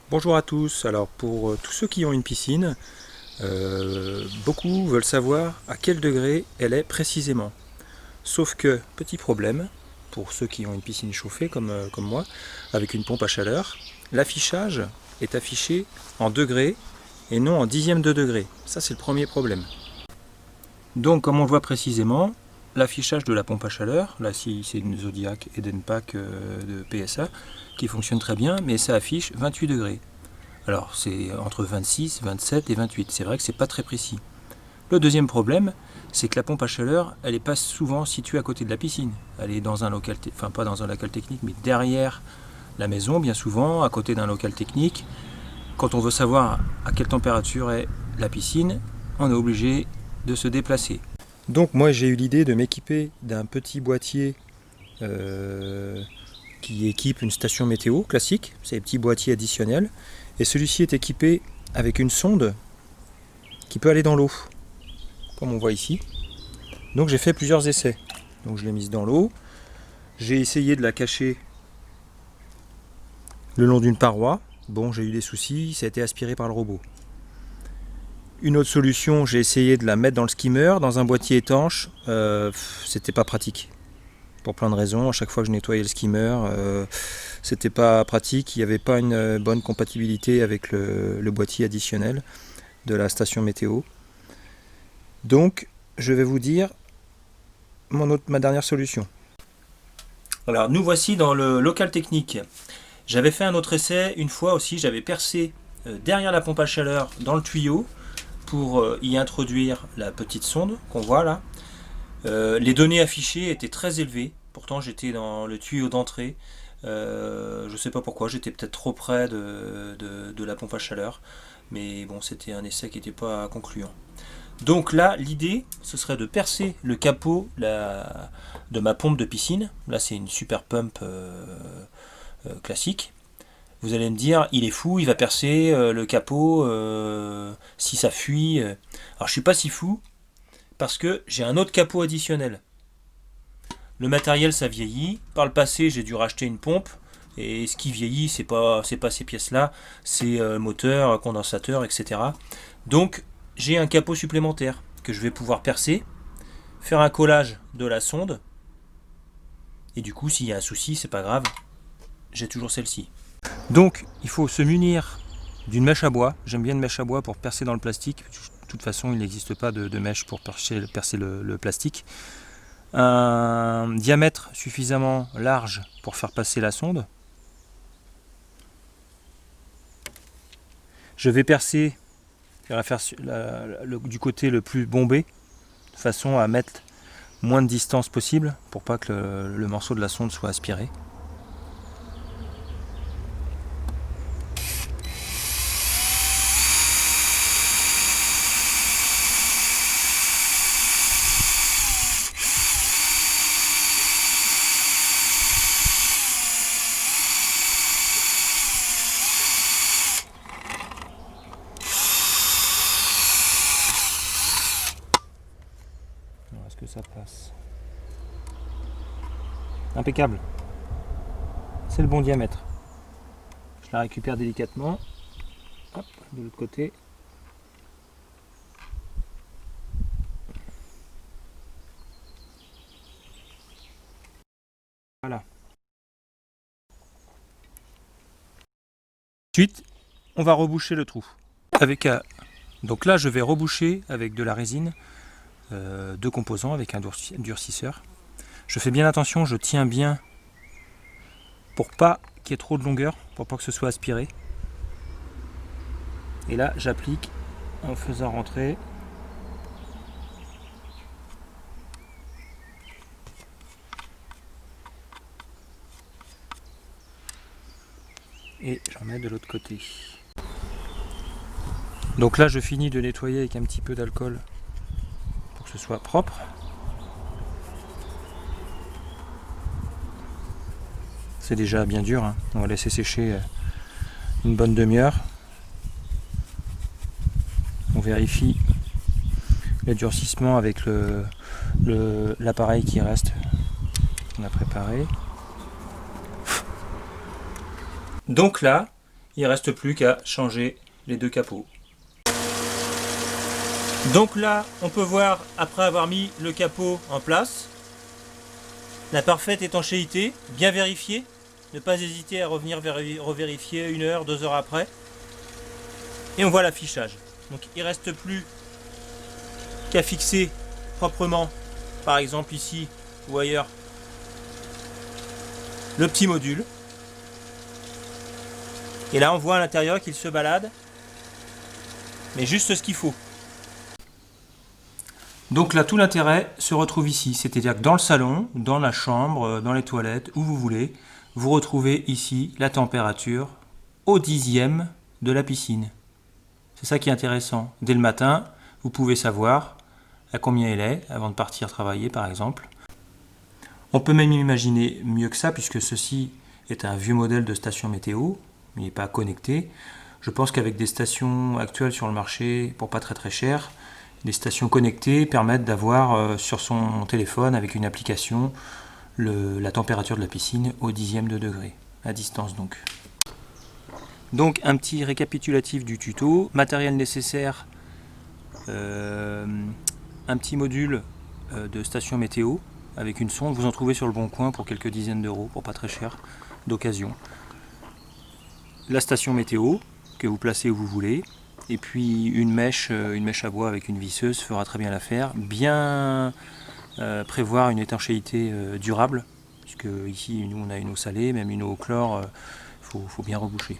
Bonjour à tous. Alors pour tous ceux qui ont une piscine, beaucoup veulent savoir à quel degré elle est précisément. Sauf que, petit problème, pour ceux qui ont une piscine chauffée comme moi, avec une pompe à chaleur, l'affichage est affiché en degrés et non en dixièmes de degré. Ça c'est le premier problème. Donc comme on le voit précisément, l'affichage de la pompe à chaleur, là si c'est une Zodiac Edenpack de PSA, qui fonctionne très bien, mais ça affiche 28 degrés. Alors c'est entre 26, 27 et 28, c'est vrai que c'est pas très précis. Le deuxième problème, c'est que la pompe à chaleur, elle n'est pas souvent située à côté de la piscine. Elle est dans un local, enfin pas dans un local technique, mais derrière la maison, bien souvent, à côté d'un local technique. Quand on veut savoir à quelle température est la piscine, on est obligé de se déplacer. Donc moi j'ai eu l'idée de m'équiper d'un petit boîtier qui équipe une station météo classique, c'est des petits boîtiers additionnels, et celui-ci est équipé avec une sonde qui peut aller dans l'eau, comme on voit ici. Donc j'ai fait plusieurs essais. Donc je l'ai mise dans l'eau, j'ai essayé de la cacher le long d'une paroi. Bon, j'ai eu des soucis, ça a été aspiré par le robot. Une autre solution, j'ai essayé de la mettre dans le skimmer, dans un boîtier étanche. C'était pas pratique. Pour plein de raisons, à chaque fois que je nettoyais le skimmer, c'était pas pratique, il n'y avait pas une bonne compatibilité avec le boîtier additionnel de la station météo. Donc, je vais vous dire ma dernière solution. Alors, nous voici dans le local technique. J'avais fait un autre essai une fois aussi, j'avais percé derrière la pompe à chaleur dans le tuyau pour y introduire la petite sonde qu'on voit là. Les données affichées étaient très élevées, pourtant j'étais dans le tuyau d'entrée. Je ne sais pas pourquoi, j'étais peut-être trop près de la pompe à chaleur, mais bon, c'était un essai qui n'était pas concluant. Donc là, l'idée, ce serait de percer le capot de ma pompe de piscine. Là, c'est une super pump classique. Vous allez me dire, il est fou, il va percer le capot si ça fuit. Alors je suis pas si fou, parce que j'ai un autre capot additionnel. Le matériel ça vieillit. Par le passé j'ai dû racheter une pompe. Et ce qui vieillit c'est pas ces pièces-là, c'est moteur, condensateur, etc. Donc j'ai un capot supplémentaire que je vais pouvoir percer, faire un collage de la sonde. Et du coup s'il y a un souci c'est pas grave, j'ai toujours celle-ci. Donc il faut se munir d'une mèche à bois. J'aime bien une mèche à bois pour percer dans le plastique. De toute façon, il n'existe pas de mèche pour percer le plastique. Un diamètre suffisamment large pour faire passer la sonde. Je vais percer du côté le plus bombé, de façon à mettre moins de distance possible pour pas que le morceau de la sonde soit aspiré. Est-ce que ça passe? Impeccable. C'est le bon diamètre. Je la récupère délicatement. Hop, de l'autre côté. Voilà. Ensuite, on va reboucher le trou. Donc là, je vais reboucher avec de la résine, deux composants avec un durcisseur. Je fais bien attention, je tiens bien pour pas qu'il y ait trop de longueur, pour pas que ce soit aspiré. Et là, j'applique en faisant rentrer. Et j'en mets de l'autre côté. Donc là, je finis de nettoyer avec un petit peu d'alcool pour que ce soit propre. C'est déjà bien dur, hein. On va laisser sécher une bonne demi-heure. On vérifie le durcissement avec l'appareil qui reste qu'on a préparé. Donc là, Il ne reste plus qu'à changer les deux capots. Donc là, on peut voir, après avoir mis le capot en place, la parfaite étanchéité, bien vérifiée. Ne pas hésiter à revenir revérifier 1 heure, 2 heures après. Et on voit l'affichage. Donc il ne reste plus qu'à fixer proprement, par exemple ici ou ailleurs, le petit module. Et là on voit à l'intérieur qu'il se balade, mais juste ce qu'il faut. Donc là tout l'intérêt se retrouve ici, c'est-à-dire que dans le salon, dans la chambre, dans les toilettes, où vous voulez, vous retrouvez ici la température au 10e de la piscine. C'est ça qui est intéressant. Dès le matin, vous pouvez savoir à combien elle est avant de partir travailler par exemple. On peut même imaginer mieux que ça puisque ceci est un vieux modèle de station météo, il n'est pas connecté. Je pense qu'avec des stations actuelles sur le marché pour pas très cher, les stations connectées permettent d'avoir sur son téléphone avec une application la température de la piscine au 10e de degré, à distance donc. Donc un petit récapitulatif du tuto, matériel nécessaire, un petit module de station météo avec une sonde, vous en trouvez sur le bon coin pour quelques dizaines d'euros, pour pas très cher, d'occasion. La station météo que vous placez où vous voulez, et puis une mèche à bois avec une visseuse fera très bien l'affaire. Bien prévoir une étanchéité durable, puisque ici nous on a une eau salée, même une eau au chlore, faut bien reboucher.